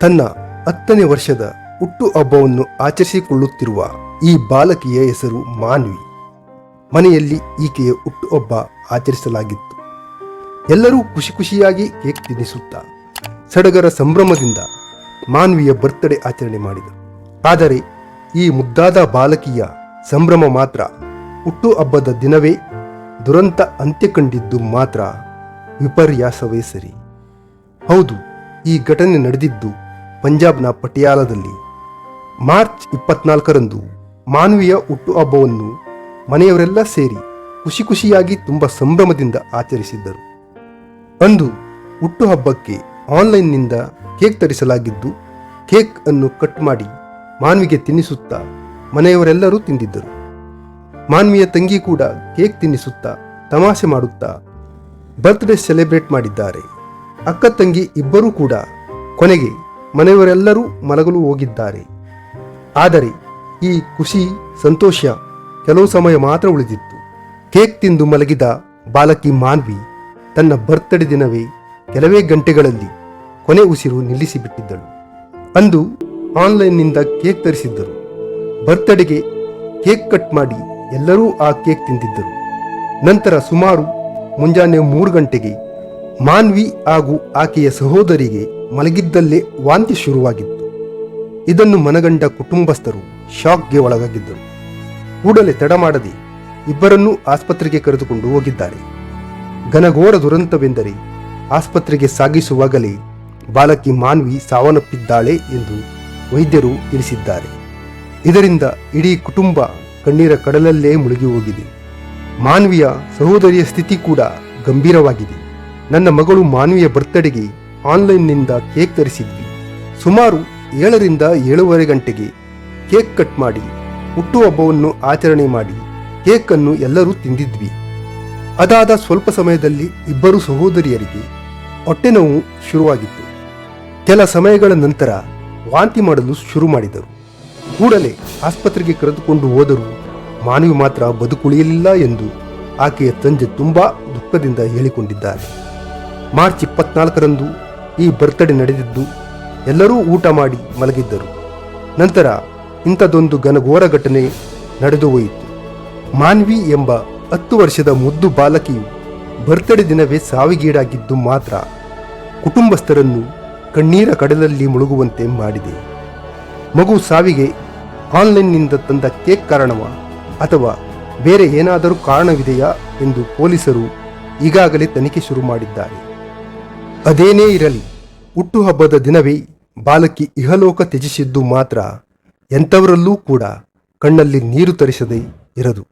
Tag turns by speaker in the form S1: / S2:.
S1: ತನ್ನ 10ನೇ ವರ್ಷದ ಹುಟ್ಟು ಹಬ್ಬವನ್ನು ಆಚರಿಸಿಕೊಳ್ಳುತ್ತಿರುವ ಈ ಬಾಲಕಿಯ ಹೆಸರು ಮಾನ್ವಿ. ಮನೆಯಲ್ಲಿ ಈಕೆಯ ಹುಟ್ಟುಹಬ್ಬ ಆಚರಿಸಲಾಗಿತ್ತು. ಎಲ್ಲರೂ ಖುಷಿ ಖುಷಿಯಾಗಿ ಕೇಕ್ ತಿನ್ನಿಸುತ್ತಾ ಸಡಗರ ಸಂಭ್ರಮದಿಂದ ಮಾನ್ವಿಯ ಬರ್ತ್ಡೇ ಆಚರಣೆ ಮಾಡಿದರು. ಆದರೆ ಈ ಮುದ್ದಾದ ಬಾಲಕಿಯ ಸಂಭ್ರಮ ಮಾತ್ರ ಹುಟ್ಟುಹಬ್ಬದ ದಿನವೇ ದುರಂತ ಅಂತ್ಯ ಕಂಡಿದ್ದು ಮಾತ್ರ ವಿಪರ್ಯಾಸವೇ ಸರಿ. ಹೌದು, ಈ ಘಟನೆ ನಡೆದಿದ್ದು ಪಂಜಾಬ್ನ ಪಟಿಯಾಲದಲ್ಲಿ. ಮಾರ್ಚ್ 24ರಂದು ಮಾನ್ವಿಯ ಹುಟ್ಟುಹಬ್ಬವನ್ನು ಮನೆಯವರೆಲ್ಲ ಸೇರಿ ಖುಷಿ ಖುಷಿಯಾಗಿ ತುಂಬ ಸಂಭ್ರಮದಿಂದ ಆಚರಿಸಿದ್ದರು. ಅಂದು ಹುಟ್ಟುಹಬ್ಬಕ್ಕೆ ಆನ್ಲೈನ್ನಿಂದ ಕೇಕ್ ತರಿಸಲಾಗಿದ್ದು, ಕೇಕ್ ಅನ್ನು ಕಟ್ ಮಾಡಿ ಮಾನ್ವಿಗೆ ತಿನ್ನಿಸುತ್ತಾ ಮನೆಯವರೆಲ್ಲರೂ ತಿಂದಿದ್ದರು. ಮಾನ್ವಿಯ ತಂಗಿ ಕೂಡ ಕೇಕ್ ತಿನ್ನಿಸುತ್ತಾ ತಮಾಷೆ ಮಾಡುತ್ತಾ ಬರ್ತ್ಡೇ ಸೆಲೆಬ್ರೇಟ್ ಮಾಡಿದ್ದಾರೆ. ಅಕ್ಕ ತಂಗಿ ಇಬ್ಬರೂ ಕೂಡ ಕೊನೆಗೆ ಮನೆಯವರೆಲ್ಲರೂ ಮಲಗಲು ಹೋಗಿದ್ದಾರೆ. ಆದರೆ ಈ ಖುಷಿ ಸಂತೋಷ ಕೆಲವು ಸಮಯ ಮಾತ್ರ ಉಳಿದಿತ್ತು. ಕೇಕ್ ತಿಂದು ಮಲಗಿದ ಬಾಲಕಿ ಮಾನ್ವಿ ತನ್ನ ಬರ್ತ್ಡೇ ದಿನವೇ ಕೆಲವೇ ಗಂಟೆಗಳಲ್ಲಿ ಕೊನೆ ಉಸಿರು ನಿಲ್ಲಿಸಿಬಿಟ್ಟಿದ್ದಳು. ಅಂದು ಆನ್ಲೈನ್ನಿಂದ ಕೇಕ್ ತರಿಸಿದ್ದರು. ಬರ್ತ್ಡೇಗೆ ಕೇಕ್ ಕಟ್ ಮಾಡಿ ಎಲ್ಲರೂ ಆ ಕೇಕ್ ತಿಂದಿದ್ದರು. ನಂತರ ಸುಮಾರು ಮುಂಜಾನೆ 3 ಗಂಟೆಗೆ ಮಾನ್ವಿ ಹಾಗೂ ಆಕೆಯ ಸಹೋದರಿಗೆ ಮಲಗಿದ್ದಲ್ಲೇ ವಾಂತಿ ಶುರುವಾಗಿತ್ತು. ಇದನ್ನು ಮನಗಂಡ ಕುಟುಂಬಸ್ಥರು ಶಾಕ್ಗೆ ಒಳಗಾಗಿದ್ದರು. ಕೂಡಲೇ ತಡ ಮಾಡದೆ ಇಬ್ಬರನ್ನೂ ಆಸ್ಪತ್ರೆಗೆ ಕರೆದುಕೊಂಡು ಹೋಗಿದ್ದಾರೆ. ಘನಘೋರ ದುರಂತವೆಂದರೆ ಆಸ್ಪತ್ರೆಗೆ ಸಾಗಿಸುವಾಗಲೇ ಬಾಲಕಿ ಮಾನ್ವಿ ಸಾವನ್ನಪ್ಪಿದ್ದಾಳೆ ಎಂದು ವೈದ್ಯರು ತಿಳಿಸಿದ್ದಾರೆ. ಇದರಿಂದ ಇಡೀ ಕುಟುಂಬ ಕಣ್ಣೀರ ಕಡಲಲ್ಲೇ ಮುಳುಗಿ ಹೋಗಿದೆ. ಮಾನ್ವಿಯ ಸಹೋದರಿಯ ಸ್ಥಿತಿ ಕೂಡ ಗಂಭೀರವಾಗಿದೆ. ನನ್ನ ಮಗಳು ಮಾನ್ವಿಯ ಬರ್ತ್ಡೇಗೆ ಆನ್ಲೈನ್ನಿಂದ ಕೇಕ್ ತರಿಸಿದ್ವಿ. ಸುಮಾರು 7ರಿಂದ 7:30 ಗಂಟೆಗೆ ಕೇಕ್ ಕಟ್ ಮಾಡಿ ಹುಟ್ಟುಹಬ್ಬವನ್ನು ಆಚರಣೆ ಮಾಡಿ ಕೇಕನ್ನು ಎಲ್ಲರೂ ತಿಂದಿದ್ವಿ. ಅದಾದ ಸ್ವಲ್ಪ ಸಮಯದಲ್ಲಿ ಇಬ್ಬರು ಸಹೋದರಿಯರಿಗೆ ಹೊಟ್ಟೆ ನೋವು ಶುರುವಾಗಿತ್ತು. ಕೆಲ ಸಮಯಗಳ ನಂತರ ವಾಂತಿ ಮಾಡಲು ಶುರು ಮಾಡಿದರು. ಕೂಡಲೇ ಆಸ್ಪತ್ರೆಗೆ ಕರೆದುಕೊಂಡು ಹೋದರೂ ಮಾನ್ವಿ ಮಾತ್ರ ಬದುಕುಳಿಯಲಿಲ್ಲ ಎಂದು ಆಕೆಯ ತಂದೆ ತುಂಬಾ ದುಃಖದಿಂದ ಹೇಳಿಕೊಂಡಿದ್ದಾರೆ. ಮಾರ್ಚ್ 24ರಂದು ಈ ಬರ್ತ್ಡೇ ನಡೆದಿದ್ದು ಎಲ್ಲರೂ ಊಟ ಮಾಡಿ ಮಲಗಿದ್ದರು. ನಂತರ ಇಂಥದೊಂದು ಘನಘೋರ ಘಟನೆ ನಡೆದು ಹೋಯಿತು. ಮಾನ್ವಿ ಎಂಬ 10 ವರ್ಷದ ಮುದ್ದು ಬಾಲಕಿಯು ಬರ್ತ್ಡೇ ದಿನವೇ ಸಾವಿಗೀಡಾಗಿದ್ದು ಮಾತ್ರ ಕುಟುಂಬಸ್ಥರನ್ನು ಕಣ್ಣೀರ ಕಡಲಲ್ಲಿ ಮುಳುಗುವಂತೆ ಮಾಡಿದೆ. ಮಗು ಸಾವಿಗೆ ಆನ್ಲೈನ್ನಿಂದ ತಂದ ಕೇಕ್ ಕಾರಣವಾ ಅಥವಾ ಬೇರೆ ಏನಾದರೂ ಕಾರಣವಿದೆಯಾ ಎಂದು ಪೊಲೀಸರು ಈಗಾಗಲೇ ತನಿಖೆ ಶುರು ಮಾಡಿದ್ದಾರೆ. ಅದೇನೇ ಇರಲಿ, ಹುಟ್ಟುಹಬ್ಬದ ದಿನವೇ ಬಾಲಕಿ ಇಹಲೋಕ ತ್ಯಜಿಸಿದ್ದು ಮಾತ್ರ ಎಂಥವರಲ್ಲೂ ಕೂಡ ಕಣ್ಣಲ್ಲಿ ನೀರು ತರಿಸದೇ ಇರದು.